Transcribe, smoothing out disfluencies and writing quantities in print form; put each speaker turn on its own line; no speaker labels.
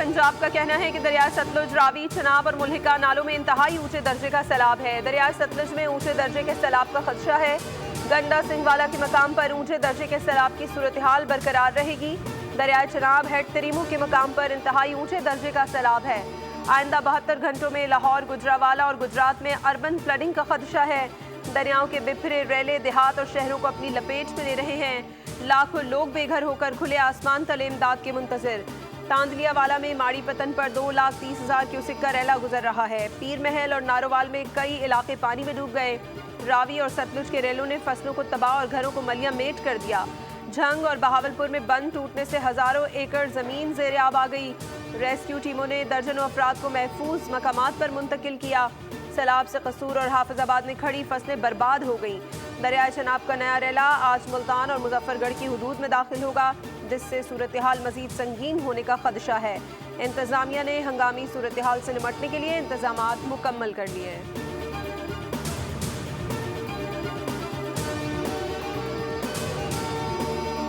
पंजाब का कहना है कि दरिया सतलुज, रावी, चनाब और मुल्हिका नालों में इंतहाई ऊंचे दर्जे का सैलाब है। दरिया सतलुज में ऊंचे दर्जे के सैलाब का खदशा है। गंडा सिंहवाला के मकाम पर ऊंचे दर्जे के सैलाब की सूरत हाल बरकरार रहेगी। दरिया चनाब हेड तरीमू के मकाम पर इंतहाई ऊंचे दर्जे का सैलाब है। आइंदा 72 घंटों में लाहौर, गुजरावाला और गुजरात में अर्बन फ्लडिंग का खदशा है। दरियाओं के बिफरे रेले देहात और शहरों को अपनी लपेट में ले रहे हैं। लाखों लोग बेघर होकर खुले आसमान तले इमदाद के मुंतजिर। तांदलियावाला में माड़ी पतन पर 2,30,000 क्यूसिक का रैला गुजर रहा है। पीर महल और नारोवाल में कई इलाके पानी में डूब गए। रावी और सतलुज के रेलों ने फसलों को तबाह और घरों को मलिया मेट कर दिया। झंग और बहावलपुर में बंद टूटने से हजारों एकड़ जमीन जेर आब आ गई। रेस्क्यू टीमों ने दर्जनों अफराद को महफूज मकामात पर मुंतकिल किया। सैलाब से कसूर और हाफिजाबाद में खड़ी फसलें बर्बाद हो गईं। दरिया चनाब का नया रेला आज मुल्तान और मुजफ्फरगढ़ की हुदूद में दाखिल होगा, जिससे सूरत हाल मजीद संगीन होने का खदशा है। इंतजामिया ने हंगामी सूरत हाल से निपटने के लिए इंतजामात मुकम्मल कर लिए हैं।